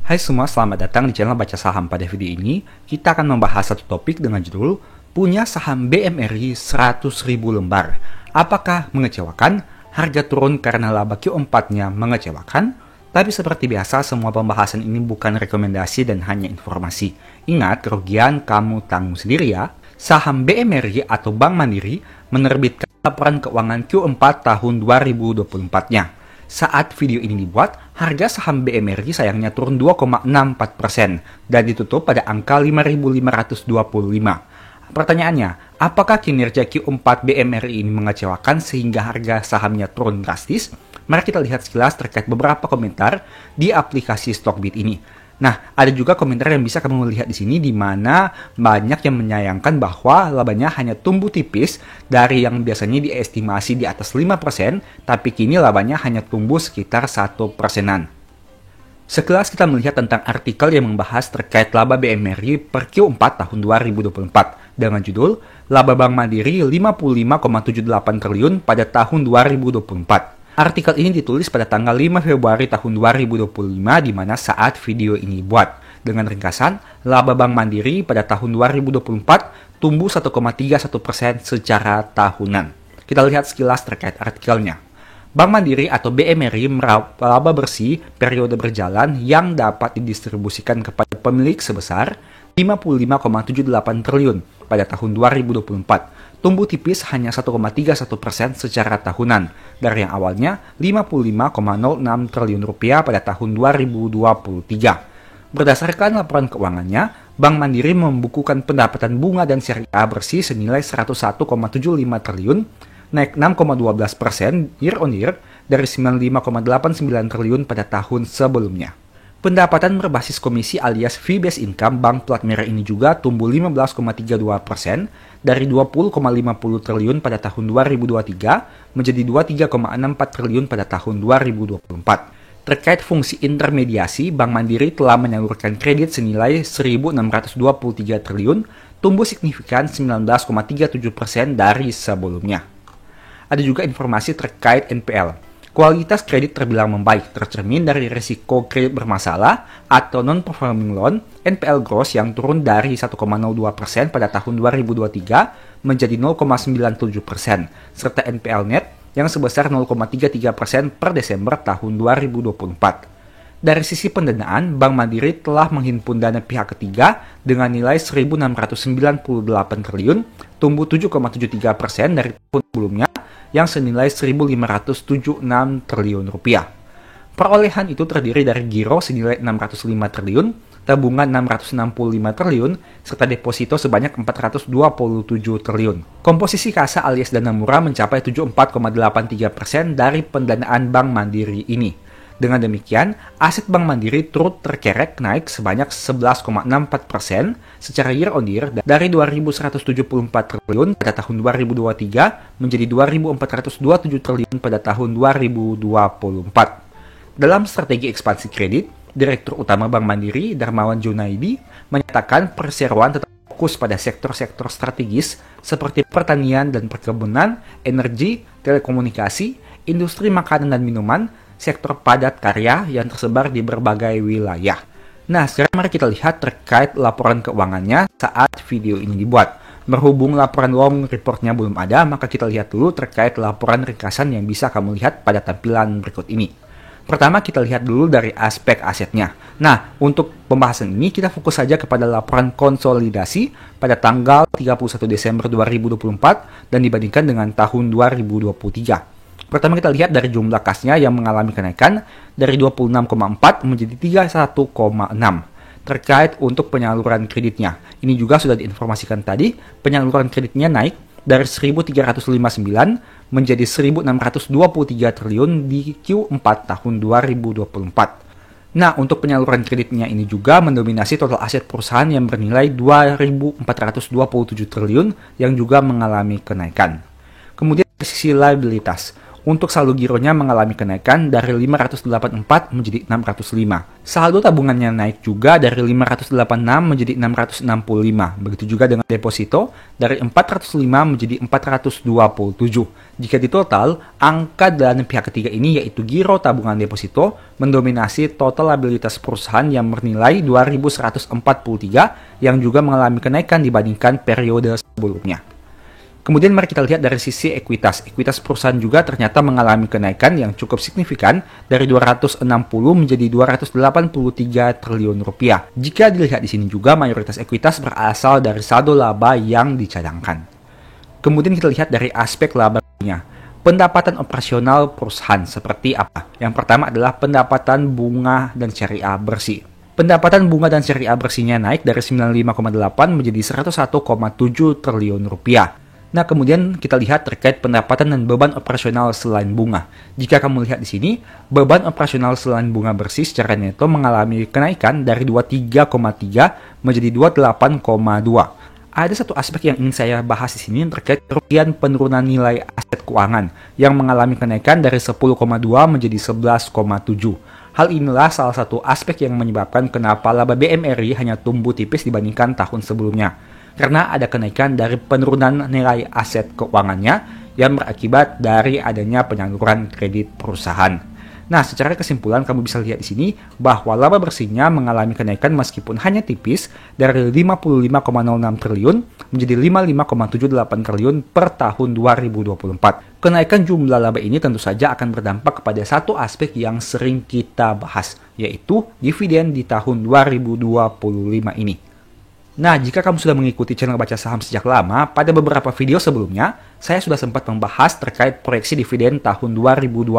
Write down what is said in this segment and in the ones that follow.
Hai semua, selamat datang di channel Baca Saham. Pada video ini, kita akan membahas satu topik dengan judul Punya saham BMRI 100.000 lembar. Apakah mengecewakan? Harga turun karena laba Q4-nya mengecewakan? Tapi seperti biasa, semua pembahasan ini bukan rekomendasi dan hanya informasi. Ingat, kerugian kamu tanggung sendiri ya. Saham BMRI atau Bank Mandiri menerbitkan laporan keuangan Q4 tahun 2024-nya. Saat video ini dibuat, harga saham BMRI sayangnya turun 2,64% dan ditutup pada angka 5.525. Pertanyaannya, apakah kinerja Q4 BMRI ini mengecewakan sehingga harga sahamnya turun drastis? Mari kita lihat sekilas terkait beberapa komentar di aplikasi Stockbit ini. Nah, ada juga komentar yang bisa kamu lihat di sini di mana banyak yang menyayangkan bahwa labanya hanya tumbuh tipis dari yang biasanya diestimasi di atas 5%, tapi kini labanya hanya tumbuh sekitar 1%-an. Sekilas kita melihat tentang artikel yang membahas terkait laba BMRI per Q4 tahun 2024 dengan judul Laba Bank Mandiri 55,78 triliun pada tahun 2024. Artikel ini ditulis pada tanggal 5 Februari tahun 2025 di mana saat video ini buat. Dengan ringkasan, laba Bank Mandiri pada tahun 2024 tumbuh 1,31% secara tahunan. Kita lihat sekilas terkait artikelnya. Bank Mandiri atau BMRI meraup laba bersih periode berjalan yang dapat didistribusikan kepada pemilik sebesar 55,78 triliun pada tahun 2024. Tumbuh tipis hanya 1,31% secara tahunan dari yang awalnya 55,06 triliun rupiah pada tahun 2023. Berdasarkan laporan keuangannya, Bank Mandiri membukukan pendapatan bunga dan syariah bersih senilai 101,75 triliun, naik 6,12% year on year dari 95,89 triliun pada tahun sebelumnya. Pendapatan berbasis komisi alias fee-based income Bank Plat Merah ini juga tumbuh 15,32% dari 20,50 triliun pada tahun 2023 menjadi 23,64 triliun pada tahun 2024. Terkait fungsi intermediasi, Bank Mandiri telah menyalurkan kredit senilai 1.623 triliun, tumbuh signifikan 19,37% dari sebelumnya. Ada juga informasi terkait NPL. Kualitas kredit terbilang membaik, tercermin dari risiko kredit bermasalah atau non-performing loan NPL gross yang turun dari 1,02% pada tahun 2023 menjadi 0,97%, serta NPL net yang sebesar 0,33% per Desember tahun 2024. Dari sisi pendanaan, Bank Mandiri telah menghimpun dana pihak ketiga dengan nilai 1.698 triliun, tumbuh 7,73% dari tahun sebelumnya, yang senilai 1.576 triliun rupiah. Perolehan itu terdiri dari giro senilai 605 triliun, tabungan 665 triliun, serta deposito sebanyak 427 triliun. Komposisi kasa alias dana murah mencapai 74,83% dari pendanaan Bank Mandiri ini. Dengan demikian, aset Bank Mandiri turut terkerek naik sebanyak 11,64% secara year on year dari 2.174 triliun pada tahun 2023 menjadi 2.427 triliun pada tahun 2024. Dalam strategi ekspansi kredit, Direktur Utama Bank Mandiri, Darmawan Junaidi, menyatakan perseroan tetap fokus pada sektor-sektor strategis seperti pertanian dan perkebunan, energi, telekomunikasi, industri makanan dan minuman, sektor padat karya yang tersebar di berbagai wilayah. Nah, sekarang mari kita lihat terkait laporan keuangannya saat video ini dibuat. Berhubung laporan long reportnya belum ada, maka kita lihat dulu terkait laporan ringkasan yang bisa kamu lihat pada tampilan berikut ini. Pertama, kita lihat dulu dari aspek asetnya. Nah, untuk pembahasan ini kita fokus saja kepada laporan konsolidasi pada tanggal 31 Desember 2024 dan dibandingkan dengan tahun 2023. Pertama kita lihat dari jumlah kasnya yang mengalami kenaikan dari 26,4 menjadi 31,6. Terkait untuk penyaluran kreditnya, ini juga sudah diinformasikan tadi, penyaluran kreditnya naik dari 1.359 menjadi 1.623 triliun di Q4 tahun 2024. Nah, untuk penyaluran kreditnya ini juga mendominasi total aset perusahaan yang bernilai 2.427 triliun yang juga mengalami kenaikan. Kemudian dari sisi liabilitas, Untuk saldo gironya mengalami kenaikan dari 584 menjadi 605. Saldo tabungannya naik juga dari 586 menjadi 665. Begitu juga dengan deposito dari 405 menjadi 427. Jika ditotal, angka dari pihak ketiga ini yaitu giro tabungan deposito mendominasi total liabilitas perusahaan yang bernilai 2.143 yang juga mengalami kenaikan dibandingkan periode sebelumnya. Kemudian mari kita lihat dari sisi ekuitas. Ekuitas perusahaan juga ternyata mengalami kenaikan yang cukup signifikan dari 260 menjadi 283 triliun rupiah. Jika dilihat di sini juga mayoritas ekuitas berasal dari saldo laba yang dicadangkan. Kemudian kita lihat dari aspek labanya. Pendapatan operasional perusahaan seperti apa? Yang pertama adalah pendapatan bunga dan syariah bersih. Pendapatan bunga dan syariah bersihnya naik dari 95,8 menjadi 101,7 triliun rupiah. Nah, kemudian kita lihat terkait pendapatan dan beban operasional selain bunga. Jika kamu lihat di sini, beban operasional selain bunga bersih secara neto mengalami kenaikan dari 23,3 menjadi 28,2. Ada satu aspek yang ingin saya bahas di sini terkait kerugian penurunan nilai aset keuangan yang mengalami kenaikan dari 10,2 menjadi 11,7. Hal inilah salah satu aspek yang menyebabkan kenapa laba BMRI hanya tumbuh tipis dibandingkan tahun sebelumnya. Karena ada kenaikan dari penurunan nilai aset keuangannya yang berakibat dari adanya penyaluran kredit perusahaan. Nah, secara kesimpulan kamu bisa lihat di sini bahwa laba bersihnya mengalami kenaikan meskipun hanya tipis dari 55,06 triliun menjadi 55,78 triliun per tahun 2024. Kenaikan jumlah laba ini tentu saja akan berdampak kepada satu aspek yang sering kita bahas, yaitu dividen di tahun 2025 ini. Nah, jika kamu sudah mengikuti channel Baca Saham sejak lama, pada beberapa video sebelumnya, saya sudah sempat membahas terkait proyeksi dividen tahun 2025.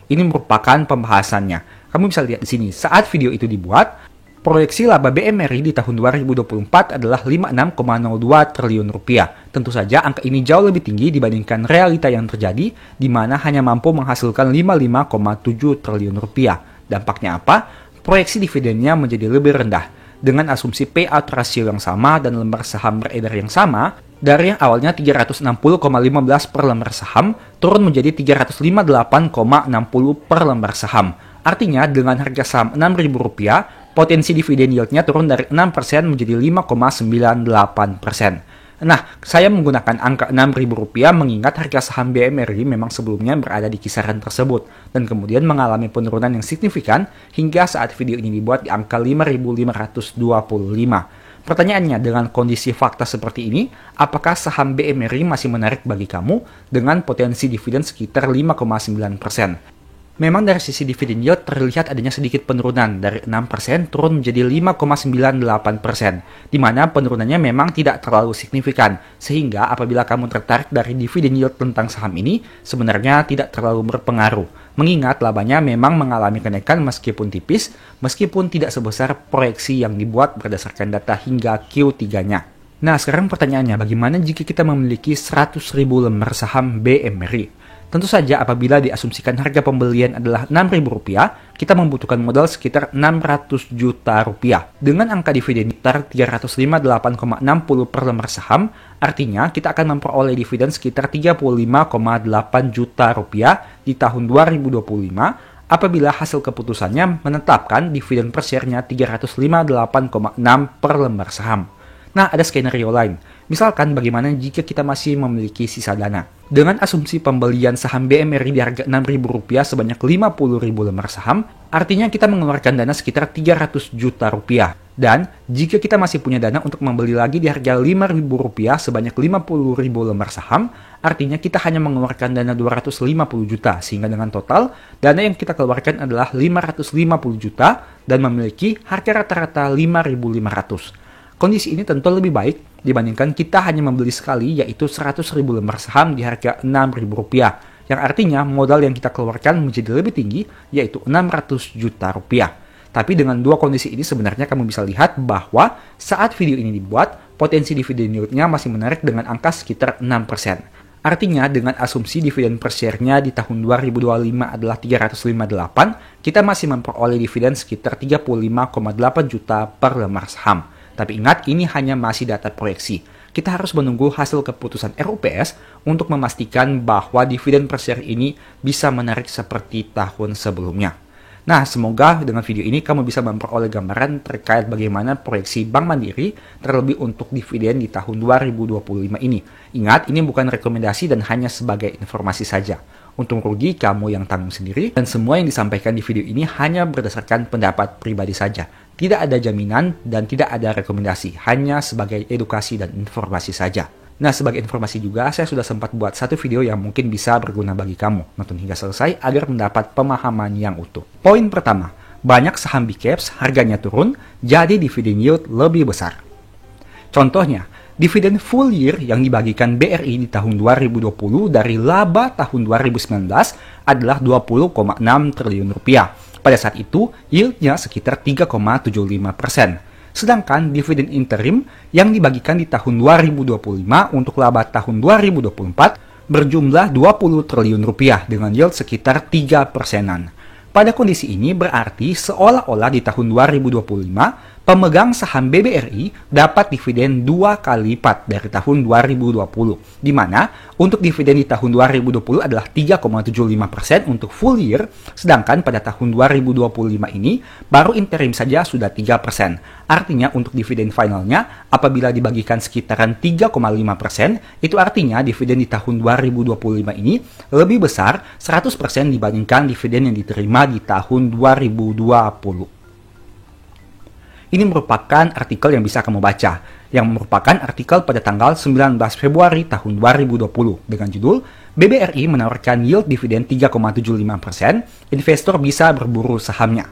Ini merupakan pembahasannya. Kamu bisa lihat di sini, saat video itu dibuat, proyeksi laba BMRI di tahun 2024 adalah 56,02 triliun rupiah. Tentu saja angka ini jauh lebih tinggi dibandingkan realita yang terjadi, di mana hanya mampu menghasilkan 55,7 triliun rupiah. Dampaknya apa? Proyeksi dividennya menjadi lebih rendah. Dengan asumsi payout ratio yang sama dan lembar saham beredar yang sama, dari yang awalnya 360,15 per lembar saham, turun menjadi 358,60 per lembar saham. Artinya, dengan harga saham Rp6.000, potensi dividen yieldnya turun dari 6% menjadi 5,98%. Nah, saya menggunakan angka Rp6.000 mengingat harga saham BMRI memang sebelumnya berada di kisaran tersebut dan kemudian mengalami penurunan yang signifikan hingga saat video ini dibuat di angka 5.525. Pertanyaannya, dengan kondisi fakta seperti ini, apakah saham BMRI masih menarik bagi kamu dengan potensi dividen sekitar 5,9%? Memang dari sisi dividen yield terlihat adanya sedikit penurunan dari 6% turun menjadi 5,98%, di mana penurunannya memang tidak terlalu signifikan, sehingga apabila kamu tertarik dari dividen yield tentang saham ini, sebenarnya tidak terlalu berpengaruh. Mengingat labanya memang mengalami kenaikan meskipun tipis, meskipun tidak sebesar proyeksi yang dibuat berdasarkan data hingga Q3-nya. Nah, sekarang pertanyaannya, bagaimana jika kita memiliki 100.000 lembar saham BMRI? Tentu saja apabila diasumsikan harga pembelian adalah Rp6.000, kita membutuhkan modal sekitar Rp600 juta. Dengan angka dividen sekitar 358,60 per lembar saham, artinya kita akan memperoleh dividen sekitar Rp35,8 juta di tahun 2025 apabila hasil keputusannya menetapkan dividen per share-nya 358,6 per lembar saham. Nah, ada skenario lain. Misalkan bagaimana jika kita masih memiliki sisa dana. Dengan asumsi pembelian saham BMRI di harga Rp6.000 sebanyak 50.000 lembar saham, artinya kita mengeluarkan dana sekitar Rp300 juta. Dan jika kita masih punya dana untuk membeli lagi di harga Rp5.000 sebanyak 50.000 lembar saham, artinya kita hanya mengeluarkan dana 250 juta, sehingga dengan total, dana yang kita keluarkan adalah 550 juta dan memiliki harga rata-rata 5.500. Kondisi ini tentu lebih baik dibandingkan kita hanya membeli sekali, yaitu 100.000 lembar saham di harga Rp6.000, yang artinya modal yang kita keluarkan menjadi lebih tinggi, yaitu Rp600 juta. Tapi dengan dua kondisi ini sebenarnya kamu bisa lihat bahwa saat video ini dibuat, potensi dividen yieldnya masih menarik dengan angka sekitar 6%. Artinya dengan asumsi dividen per share-nya di tahun 2025 adalah 358, kita masih memperoleh dividen sekitar 35,8 juta per lembar saham. Tapi ingat, ini hanya masih data proyeksi. kita harus menunggu hasil keputusan RUPS untuk memastikan bahwa dividen per share ini bisa menarik seperti tahun sebelumnya. Nah, semoga dengan video ini kamu bisa memperoleh gambaran terkait bagaimana proyeksi Bank Mandiri terlebih untuk dividen di tahun 2025 ini. Ingat, ini bukan rekomendasi dan hanya sebagai informasi saja. Untung rugi kamu yang tanggung sendiri, dan semua yang disampaikan di video ini hanya berdasarkan pendapat pribadi saja. Tidak ada jaminan dan tidak ada rekomendasi, hanya sebagai edukasi dan informasi saja. Nah, sebagai informasi juga, saya sudah sempat buat satu video yang mungkin bisa berguna bagi kamu. Nonton hingga selesai agar mendapat pemahaman yang utuh. Poin pertama, banyak saham big caps harganya turun, jadi dividen yield lebih besar. Contohnya, dividen full year yang dibagikan BRI di tahun 2020 dari laba tahun 2019 adalah 20,6 triliun rupiah. Pada saat itu, yieldnya sekitar 3,75%. Sedangkan dividen interim yang dibagikan di tahun 2025 untuk laba tahun 2024 berjumlah 20 triliun rupiah dengan yield sekitar 3%-an. Pada kondisi ini berarti seolah-olah di tahun 2025 pemegang saham BBRI dapat dividen 2 kali lipat dari tahun 2020, di mana untuk dividen di tahun 2020 adalah 3,75% untuk full year, sedangkan pada tahun 2025 ini baru interim saja sudah 3%. Artinya untuk dividen finalnya apabila dibagikan sekitaran 3,5%, itu artinya dividen di tahun 2025 ini lebih besar 100% dibandingkan dividen yang diterima di tahun 2020. Ini merupakan artikel yang bisa kamu baca, yang merupakan artikel pada tanggal 19 Februari tahun 2020 dengan judul BBRI menawarkan yield dividen 3,75%, investor bisa berburu sahamnya.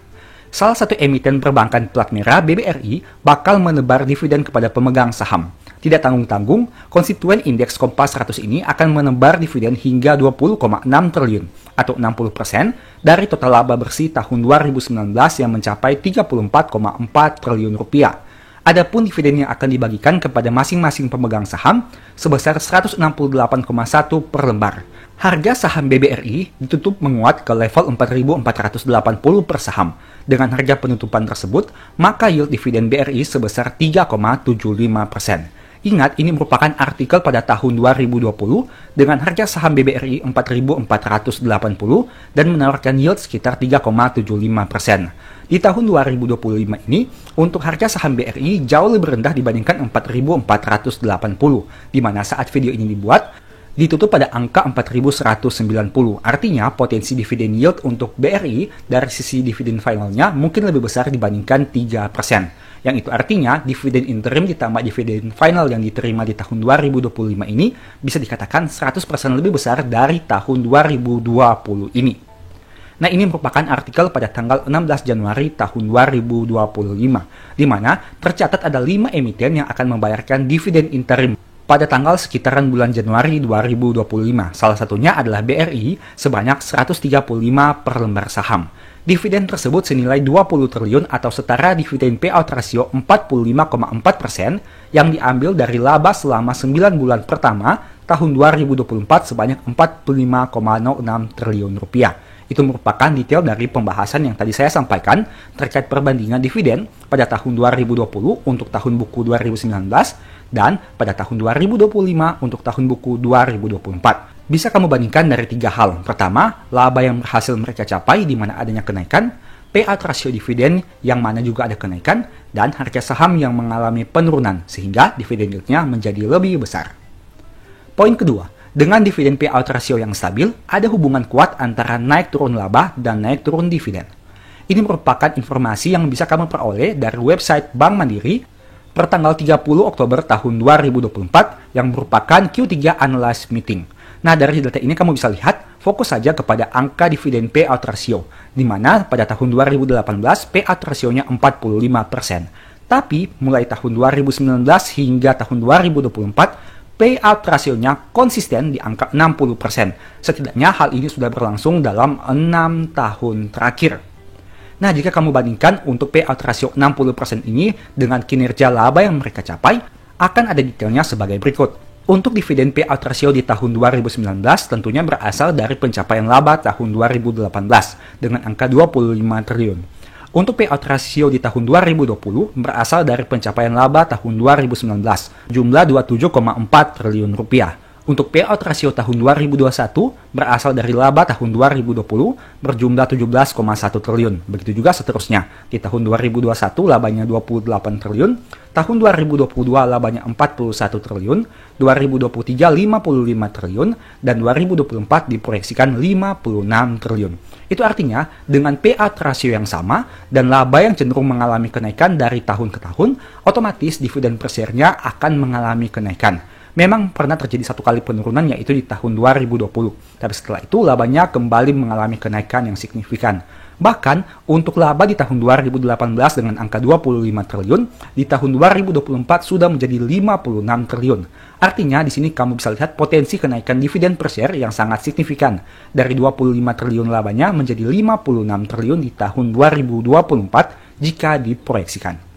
Salah satu emiten perbankan plat merah BBRI bakal menebar dividen kepada pemegang saham. Tidak tanggung-tanggung, konstituen indeks Kompas 100 ini akan menebar dividen hingga 20,6 triliun atau 60% dari total laba bersih tahun 2019 yang mencapai 34,4 triliun rupiah. Adapun dividen yang akan dibagikan kepada masing-masing pemegang saham sebesar 168,1 per lembar. Harga saham BBRI ditutup menguat ke level 4.480 per saham. Dengan harga penutupan tersebut, maka yield dividen BRI sebesar 3,75%. Ingat, ini merupakan artikel pada tahun 2020 dengan harga saham BBRI 4.480 dan menawarkan yield sekitar 3,75%. Di tahun 2025 ini, untuk harga saham BRI jauh lebih rendah dibandingkan 4.480, di mana saat video ini dibuat, ditutup pada angka 4.190. Artinya, potensi dividen yield untuk BRI dari sisi dividen finalnya mungkin lebih besar dibandingkan 3%. Yang itu artinya, dividen interim ditambah dividen final yang diterima di tahun 2025 ini bisa dikatakan 100% lebih besar dari tahun 2020 ini. Nah, ini merupakan artikel pada tanggal 16 Januari tahun 2025, di mana tercatat ada 5 emiten yang akan membayarkan dividen interim pada tanggal sekitaran bulan Januari 2025. Salah satunya adalah BRI sebanyak 135 per lembar saham. Dividen tersebut senilai 20 triliun atau setara dividen payout ratio 45,4% yang diambil dari laba selama 9 bulan pertama tahun 2024 sebanyak 45,06 triliun rupiah. Itu merupakan detail dari pembahasan yang tadi saya sampaikan terkait perbandingan dividen pada tahun 2020 untuk tahun buku 2019 dan pada tahun 2025 untuk tahun buku 2024. Bisa kamu bandingkan dari 3 hal. Pertama, laba yang berhasil mereka capai di mana adanya kenaikan, payout ratio dividen yang mana juga ada kenaikan, dan harga saham yang mengalami penurunan sehingga dividen yieldnya menjadi lebih besar. Poin kedua, dengan dividen payout ratio yang stabil, ada hubungan kuat antara naik turun laba dan naik turun dividen. Ini merupakan informasi yang bisa kamu peroleh dari website Bank Mandiri per tanggal 30 Oktober tahun 2024 yang merupakan Q3 Analyst Meeting. Nah, dari data ini kamu bisa lihat, fokus saja kepada angka dividen payout ratio, di mana pada tahun 2018 payout rasionya 45%. Tapi, mulai tahun 2019 hingga tahun 2024, payout rasionya konsisten di angka 60%. Setidaknya hal ini sudah berlangsung dalam 6 tahun terakhir. Nah, jika kamu bandingkan untuk payout rasio 60% ini dengan kinerja laba yang mereka capai, akan ada detailnya sebagai berikut. Untuk dividen payout ratio di tahun 2019 tentunya berasal dari pencapaian laba tahun 2018 dengan angka 25 triliun. Untuk payout ratio di tahun 2020 berasal dari pencapaian laba tahun 2019, jumlah 27,4 triliun rupiah. Untuk payout rasio tahun 2021 berasal dari laba tahun 2020 berjumlah 17,1 triliun. Begitu juga seterusnya. Di tahun 2021 labanya 28 triliun, tahun 2022 labanya 41 triliun, 2023 55 triliun, dan 2024 diproyeksikan 56 triliun. Itu artinya dengan payout rasio yang sama dan laba yang cenderung mengalami kenaikan dari tahun ke tahun, otomatis dividen per share-nya akan mengalami kenaikan. Memang pernah terjadi satu kali penurunan yaitu di tahun 2020. Tapi setelah itu labanya kembali mengalami kenaikan yang signifikan. Bahkan untuk laba di tahun 2018 dengan angka 25 triliun, di tahun 2024 sudah menjadi 56 triliun. Artinya di sini kamu bisa lihat potensi kenaikan dividen per share yang sangat signifikan. Dari 25 triliun labanya menjadi 56 triliun di tahun 2024 jika diproyeksikan.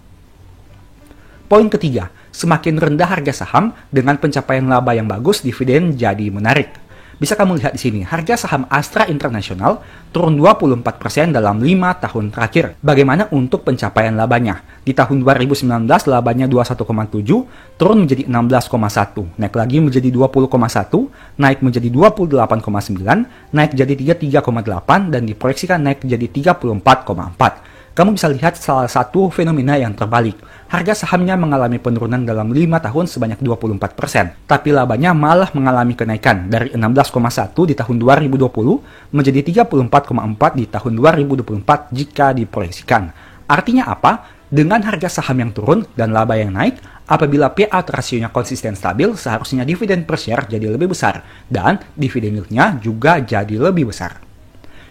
Poin ketiga, semakin rendah harga saham dengan pencapaian laba yang bagus, dividen jadi menarik. Bisa kamu lihat di sini, harga saham Astra International turun 24% dalam 5 tahun terakhir. Bagaimana untuk pencapaian labanya? Di tahun 2019 labanya 21,7, turun menjadi 16,1, naik lagi menjadi 20,1, naik menjadi 28,9, naik jadi 33,8, dan diproyeksikan naik jadi 34,4. Kamu bisa lihat salah satu fenomena yang terbalik. Harga sahamnya mengalami penurunan dalam 5 tahun sebanyak 24%, tapi labanya malah mengalami kenaikan dari 16,1 di tahun 2020 menjadi 34,4 di tahun 2024 jika diproyeksikan. Artinya apa? Dengan harga saham yang turun dan laba yang naik, apabila payout rasionya konsisten stabil, seharusnya dividen per share jadi lebih besar dan dividen yieldnya juga jadi lebih besar.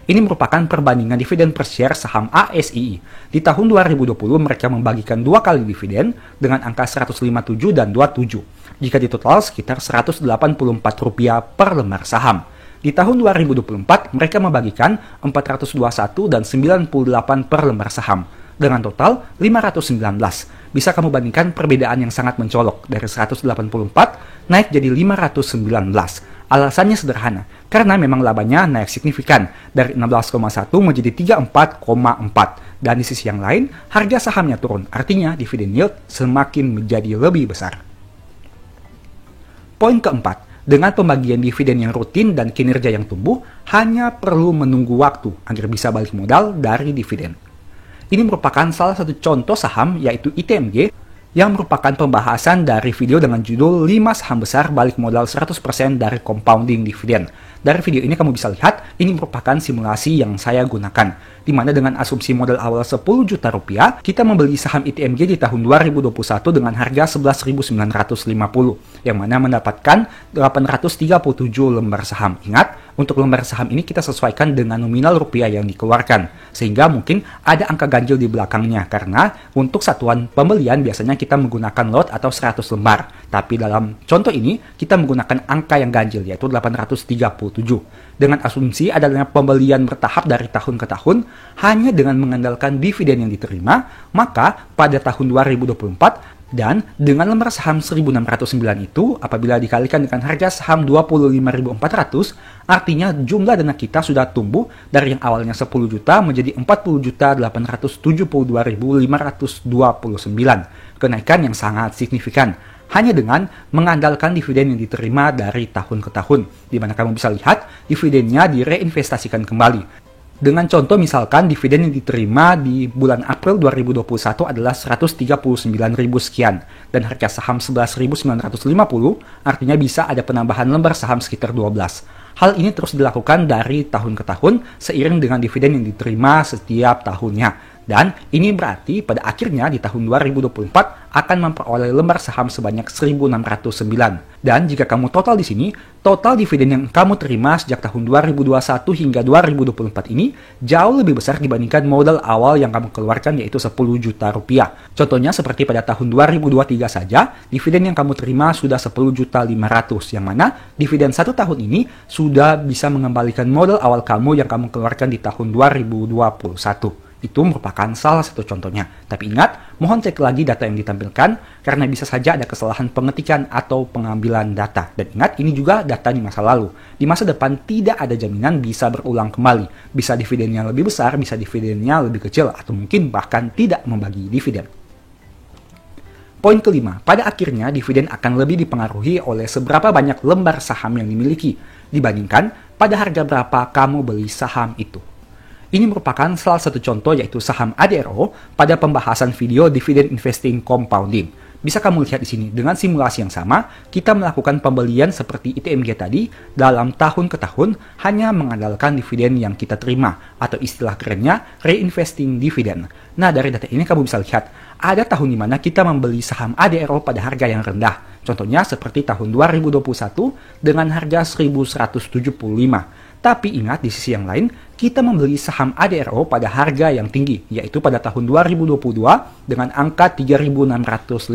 Ini merupakan perbandingan dividen per share saham ASII. Di tahun 2020 mereka membagikan 2 kali dividen dengan angka 157 dan 27. Jika ditotal sekitar Rp184 per lembar saham. Di tahun 2024 mereka membagikan 421 dan 98 per lembar saham. Dengan total 519. Bisa kamu bandingkan perbedaan yang sangat mencolok dari 184 naik jadi 519. Alasannya sederhana, karena memang labanya naik signifikan dari 16,1 menjadi 34,4. Dan di sisi yang lain, harga sahamnya turun, artinya dividen yield semakin menjadi lebih besar. Poin keempat, dengan pembagian dividen yang rutin dan kinerja yang tumbuh, hanya perlu menunggu waktu agar bisa balik modal dari dividen. Ini merupakan salah satu contoh saham yaitu ITMG yang merupakan pembahasan dari video dengan judul 5 saham besar balik modal 100% dari compounding dividen. Dari video ini kamu bisa lihat, ini merupakan simulasi yang saya gunakan, di mana dengan asumsi modal awal 10 juta rupiah, kita membeli saham ITMG di tahun 2021 dengan harga 11.950, yang mana mendapatkan 837 lembar saham. Ingat, untuk lembar saham ini kita sesuaikan dengan nominal rupiah yang dikeluarkan, sehingga mungkin ada angka ganjil di belakangnya, karena untuk satuan pembelian biasanya kita menggunakan lot atau 100 lembar. Tapi dalam contoh ini, kita menggunakan angka yang ganjil, yaitu 837. Dengan asumsi adanya pembelian bertahap dari tahun ke tahun, hanya dengan mengandalkan dividen yang diterima, maka pada tahun 2024, dan dengan lembar saham 1609 itu, apabila dikalikan dengan harga saham 25.400, artinya jumlah dana kita sudah tumbuh dari yang awalnya 10 juta menjadi 40.872.529. Kenaikan yang sangat signifikan. Hanya dengan mengandalkan dividen yang diterima dari tahun ke tahun, di mana kamu bisa lihat dividennya direinvestasikan kembali. Dengan contoh misalkan dividen yang diterima di bulan April 2021 adalah 139.000 sekian, dan harga saham 11.950, artinya bisa ada penambahan lembar saham sekitar 12. Hal ini terus dilakukan dari tahun ke tahun seiring dengan dividen yang diterima setiap tahunnya. Dan ini berarti pada akhirnya di tahun 2024 akan memperoleh lembar saham sebanyak 1.609. Dan jika kamu total di sini, total dividen yang kamu terima sejak tahun 2021 hingga 2024 ini jauh lebih besar dibandingkan modal awal yang kamu keluarkan yaitu 10 juta rupiah. Contohnya seperti pada tahun 2023 saja, dividen yang kamu terima sudah 10.500.000, yang mana dividen 1 tahun ini sudah bisa mengembalikan modal awal kamu yang kamu keluarkan di tahun 2021. Itu merupakan salah satu contohnya. Tapi ingat, mohon cek lagi data yang ditampilkan karena bisa saja ada kesalahan pengetikan atau pengambilan data. Dan ingat, ini juga data di masa lalu. Di masa depan tidak ada jaminan bisa berulang kembali. Bisa dividennya lebih besar, bisa dividennya lebih kecil, atau mungkin bahkan tidak membagi dividen. Poin kelima, pada akhirnya dividen akan lebih dipengaruhi oleh seberapa banyak lembar saham yang dimiliki dibandingkan pada harga berapa kamu beli saham itu. Ini merupakan salah satu contoh yaitu saham ADRO pada pembahasan video Dividend Investing Compounding. Bisa kamu lihat di sini, dengan simulasi yang sama, kita melakukan pembelian seperti ITMG tadi dalam tahun ke tahun hanya mengandalkan dividen yang kita terima, atau istilah kerennya reinvesting dividend. Nah, dari data ini kamu bisa lihat, ada tahun di mana kita membeli saham ADRO pada harga yang rendah. Contohnya seperti tahun 2021 dengan harga 1175. Tapi ingat, di sisi yang lain, kita membeli saham ADRO pada harga yang tinggi, yaitu pada tahun 2022 dengan angka 3.650.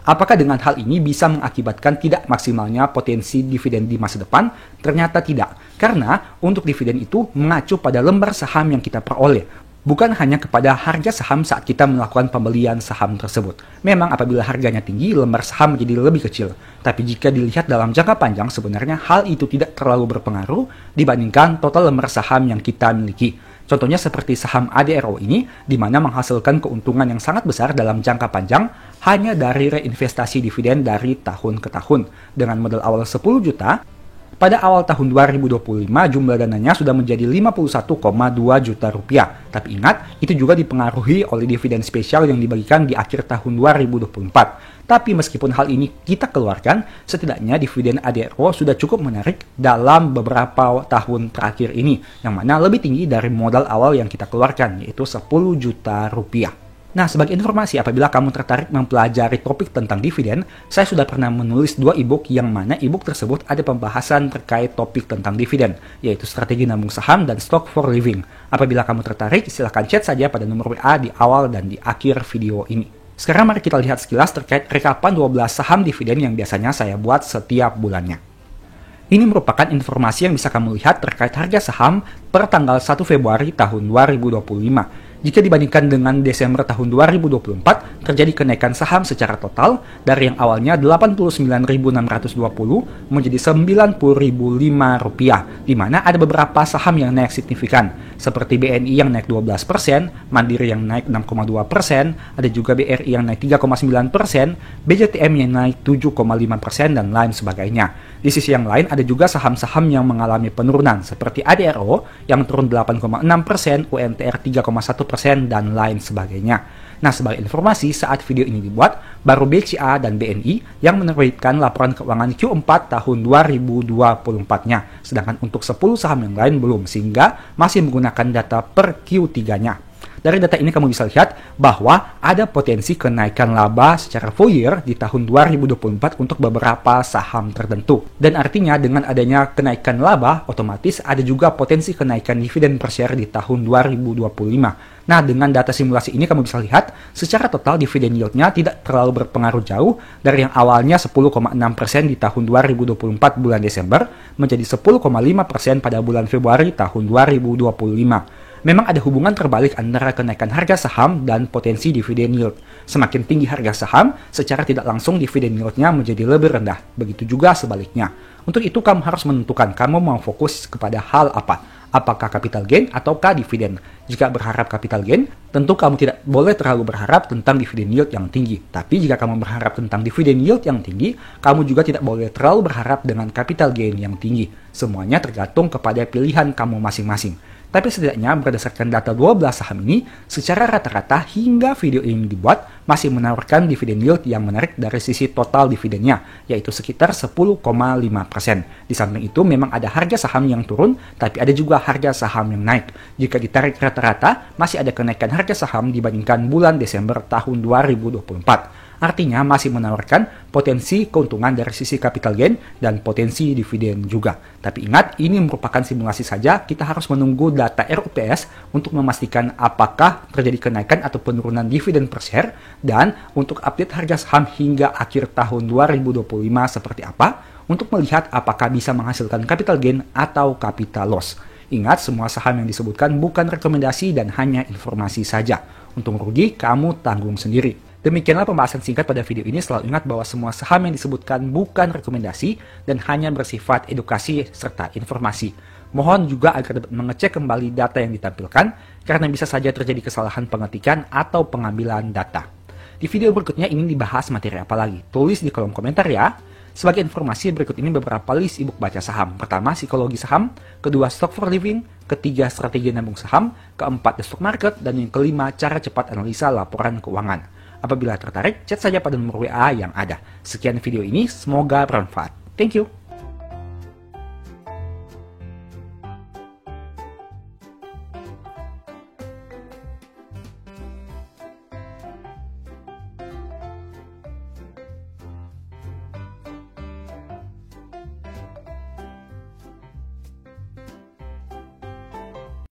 Apakah dengan hal ini bisa mengakibatkan tidak maksimalnya potensi dividen di masa depan? Ternyata tidak, karena untuk dividen itu mengacu pada lembar saham yang kita peroleh, bukan hanya kepada harga saham saat kita melakukan pembelian saham tersebut. Memang apabila harganya tinggi, lembar saham menjadi lebih kecil. Tapi jika dilihat dalam jangka panjang, sebenarnya hal itu tidak terlalu berpengaruh dibandingkan total lembar saham yang kita miliki. Contohnya seperti saham ADRO ini, di mana menghasilkan keuntungan yang sangat besar dalam jangka panjang hanya dari reinvestasi dividen dari tahun ke tahun. Dengan modal awal 10 juta, pada awal tahun 2025 jumlah dananya sudah menjadi 51,2 juta rupiah. Tapi ingat, itu juga dipengaruhi oleh dividen spesial yang dibagikan di akhir tahun 2024. Tapi meskipun hal ini kita keluarkan, setidaknya dividen ADRO sudah cukup menarik dalam beberapa tahun terakhir ini, yang mana lebih tinggi dari modal awal yang kita keluarkan, yaitu 10 juta rupiah. Nah, sebagai informasi, apabila kamu tertarik mempelajari topik tentang dividen, saya sudah pernah menulis 2 ebook yang mana ebook tersebut ada pembahasan terkait topik tentang dividen, yaitu strategi nabung saham dan stock for living. Apabila kamu tertarik, silahkan chat saja pada nomor WA di awal dan di akhir video ini. Sekarang mari kita lihat sekilas terkait rekapan 12 saham dividen yang biasanya saya buat setiap bulannya. Ini merupakan informasi yang bisa kamu lihat terkait harga saham per tanggal 1 Februari tahun 2025. Jika dibandingkan dengan Desember tahun 2024, terjadi kenaikan saham secara total dari yang awalnya 89.620 menjadi 90.005 rupiah, di mana ada beberapa saham yang naik signifikan, seperti BNI yang naik 12%, Mandiri yang naik 6,2%, ada juga BRI yang naik 3,9%, BJTM yang naik 7,5%, dan lain sebagainya. Di sisi yang lain, ada juga saham-saham yang mengalami penurunan, seperti ADRO yang turun 8,6%, UNTR 3,1%, dan lain sebagainya. Nah, sebagai informasi, saat video ini dibuat, baru BCA dan BNI yang menerbitkan laporan keuangan Q4 tahun 2024-nya, sedangkan untuk 10 saham yang lain belum, sehingga masih menggunakan data per Q3-nya. Dari data ini kamu bisa lihat bahwa ada potensi kenaikan laba secara full year di tahun 2024 untuk beberapa saham tertentu. Dan artinya dengan adanya kenaikan laba, otomatis ada juga potensi kenaikan dividen per share di tahun 2025. Nah, dengan data simulasi ini kamu bisa lihat secara total dividen yield-nya tidak terlalu berpengaruh jauh dari yang awalnya 10,6% di tahun 2024 bulan Desember menjadi 10,5% pada bulan Februari tahun 2025. Memang ada hubungan terbalik antara kenaikan harga saham dan potensi dividen yield. Semakin tinggi harga saham, secara tidak langsung dividen yield-nya menjadi lebih rendah. Begitu juga sebaliknya. Untuk itu kamu harus menentukan kamu mau fokus kepada hal apa. Apakah capital gain ataukah dividen? Jika berharap capital gain, tentu kamu tidak boleh terlalu berharap tentang dividen yield yang tinggi. Tapi jika kamu berharap tentang dividen yield yang tinggi, kamu juga tidak boleh terlalu berharap dengan capital gain yang tinggi. Semuanya tergantung kepada pilihan kamu masing-masing. Tapi setidaknya berdasarkan data 12 saham ini, secara rata-rata hingga video ini dibuat, masih menawarkan dividen yield yang menarik dari sisi total dividennya, yaitu sekitar 10,5%. Di samping itu memang ada harga saham yang turun, tapi ada juga harga saham yang naik. Jika ditarik rata-rata, masih ada kenaikan harga saham dibandingkan bulan Desember tahun 2024. Artinya masih menawarkan potensi keuntungan dari sisi capital gain dan potensi dividen juga. Tapi ingat, ini merupakan simulasi saja, kita harus menunggu data RUPS untuk memastikan apakah terjadi kenaikan atau penurunan dividen per share, dan untuk update harga saham hingga akhir tahun 2025 seperti apa, untuk melihat apakah bisa menghasilkan capital gain atau capital loss. Ingat, semua saham yang disebutkan bukan rekomendasi dan hanya informasi saja. Untung rugi, kamu tanggung sendiri. Demikianlah pembahasan singkat pada video ini. Selalu ingat bahwa semua saham yang disebutkan bukan rekomendasi dan hanya bersifat edukasi serta informasi. Mohon juga agar dapat mengecek kembali data yang ditampilkan, karena bisa saja terjadi kesalahan pengetikan atau pengambilan data. Di video berikutnya ingin dibahas materi apa lagi? Tulis di kolom komentar ya. Sebagai informasi, berikut ini beberapa list ebook baca saham. Pertama, psikologi saham. Kedua, stock for living. Ketiga, strategi nabung saham. Keempat, the stock market. Dan yang kelima, cara cepat analisa laporan keuangan. Apabila tertarik, chat saja pada nomor WA yang ada. Sekian video ini, semoga bermanfaat. Thank you.